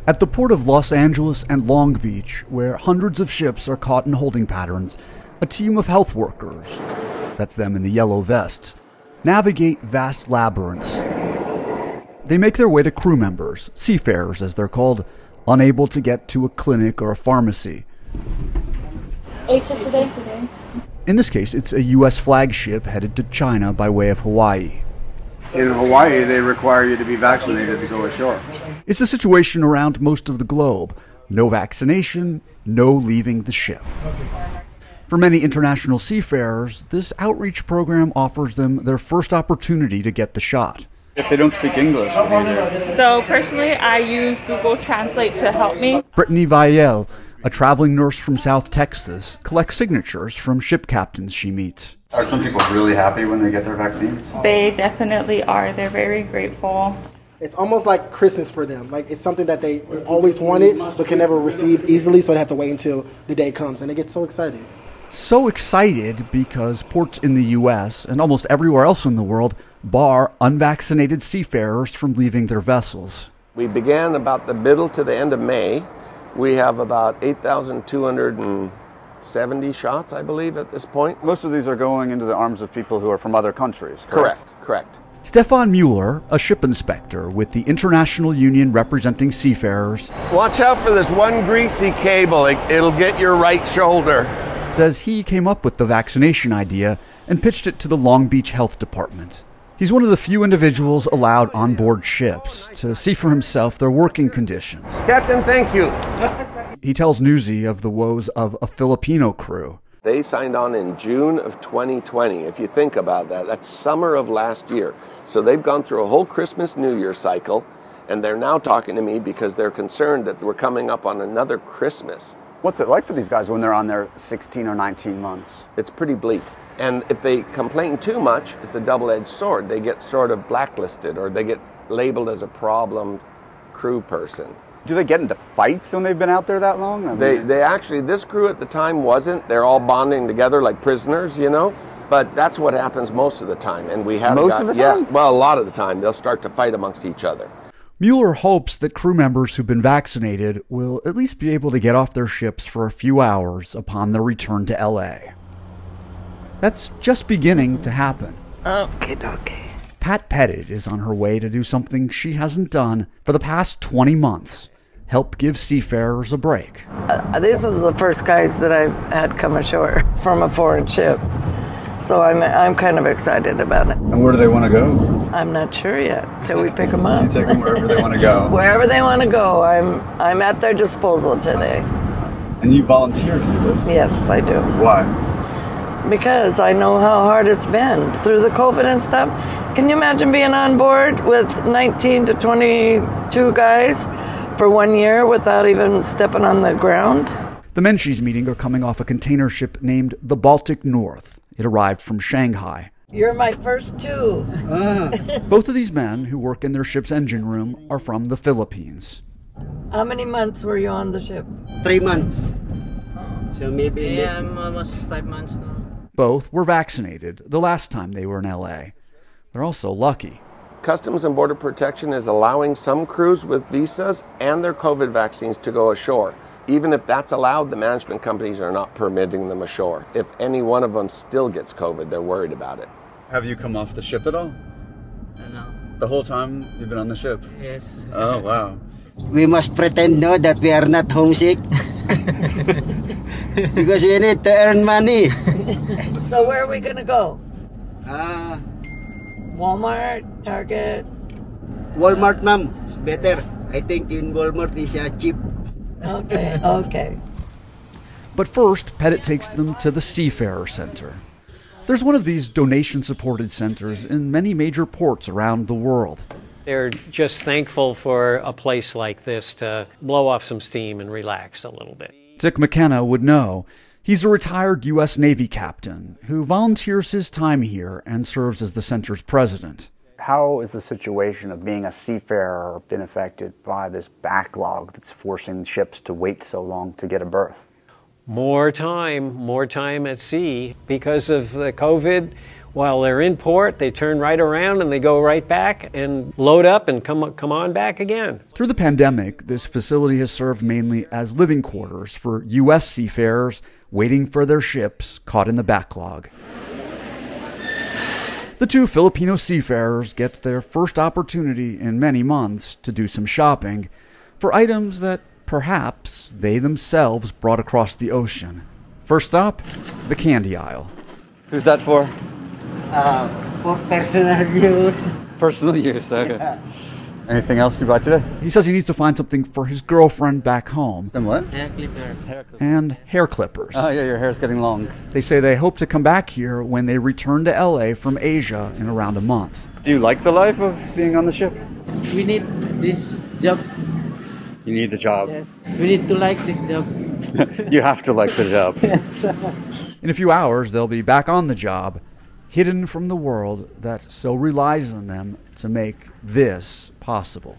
At the port of Los Angeles and Long Beach, where hundreds of ships are caught in holding patterns, a team of health workers, that's them in the yellow vests, navigate vast labyrinths. They make their way to crew members, seafarers as they're called, unable to get to a clinic or a pharmacy. 8 ships a day today. In this case, it's a U.S. flagship headed to China by way of Hawaii. In Hawaii, they require you to be vaccinated to go ashore. It's the situation around most of the globe. No vaccination, no leaving the ship. For many international seafarers, this outreach program offers them their first opportunity to get the shot. If they don't speak English, what do you do? So personally, I use Google Translate to help me. Brittany Vielle, a traveling nurse from South Texas, collects signatures from ship captains she meets. Are some people really happy when they get their vaccines? They definitely are. They're very grateful. It's almost like Christmas for them. Like, it's something that they always wanted but can never receive easily, so they have to wait until the day comes, and they get so excited. So excited because ports in the U.S. and almost everywhere else in the world bar unvaccinated seafarers from leaving their vessels. We began about the middle to the end of May. We have about 8,270 shots, I believe, at this point. Most of these are going into the arms of people who are from other countries, correct? Correct. Stefan Mueller, a ship inspector with the International Union representing seafarers, Watch out for this one greasy cable. It'll get your right shoulder. says he came up with the vaccination idea and pitched it to the Long Beach Health Department. He's one of the few individuals allowed on board ships to see for himself their working conditions. Captain, thank you. He tells Newsy of the woes of a Filipino crew. They signed on in June of 2020. If you think about that, that's summer of last year. So they've gone through a whole Christmas, New Year cycle, and they're now talking to me because they're concerned that we're coming up on another Christmas. What's it like for these guys when they're on their 16 or 19 months? It's pretty bleak. And if they complain too much, it's a double-edged sword. They get sort of blacklisted, or they get labeled as a problem crew person. Do they get into fights when they've been out there that long? I mean, They actually, this crew at the time wasn't. They're all bonding together like prisoners, you know. But that's what happens most of the time. And we have Most of the time? Yeah, well, a lot of the time they'll start to fight amongst each other. Mueller hopes that crew members who've been vaccinated will at least be able to get off their ships for a few hours upon their return to L.A. That's just beginning to happen. Okay. Pat Pettit is on her way to do something she hasn't done for the past 20 months. Help give seafarers a break. This is the first guys that I've had come ashore from a foreign ship. So I'm kind of excited about it. and where do they want to go? I'm not sure yet till we pick them up. You take them wherever they want to go. Wherever they want to go, I'm at their disposal today. And you volunteer to do this? Yes, I do. Why? Because I know how hard it's been through the COVID and stuff. Can you imagine being on board with 19 to 22 guys for 1 year without even stepping on the ground? The men she's meeting are coming off a container ship named the Baltic North. It arrived from Shanghai. You're my first two. Both of these men, who work in their ship's engine room, are from the Philippines. How many months were you on the ship? 3 months. So maybe... Yeah, I'm almost 5 months now. Both were vaccinated the last time they were in L.A. They're also lucky. Customs and Border Protection is allowing some crews with visas and their COVID vaccines to go ashore. Even if that's allowed, the management companies are not permitting them ashore. If any one of them still gets COVID, they're worried about it. Have you come off the ship at all? No. The whole time you've been on the ship? Yes. Oh, wow. We must pretend no that we are not homesick because we need to earn money. So where are we going to go? Ah, Walmart, Target? Walmart, ma'am. It's better. I think in Walmart is cheap. Okay. But first, Pettit takes them to the Seafarer Center. There's one of these donation-supported centers in many major ports around the world. They're just thankful for a place like this to blow off some steam and relax a little bit. Dick McKenna would know. He's a retired U.S. Navy captain who volunteers his time here and serves as the center's president. How is the situation of being a seafarer been affected by this backlog that's forcing ships to wait so long to get a berth? More time at sea. Because of the COVID, while they're in port, they turn right around and they go right back and load up and come on back again. Through the pandemic, this facility has served mainly as living quarters for U.S. seafarers waiting for their ships caught in the backlog. The two Filipino seafarers get their first opportunity in many months to do some shopping for items that perhaps they themselves brought across the ocean. First stop, the candy aisle. Who's that for? For personal use. Personal use, okay. Yeah. Anything else you bought today? He says he needs to find something for his girlfriend back home. Some what? Hair clipper. And hair clippers. Oh yeah, your hair's getting long. They say they hope to come back here when they return to LA from Asia in around a month. Do you like the life of being on the ship? We need this job. You need the job. Yes. We need to like this job. You have to like the job. Yes. In a few hours, they'll be back on the job, hidden from the world that so relies on them to make this possible.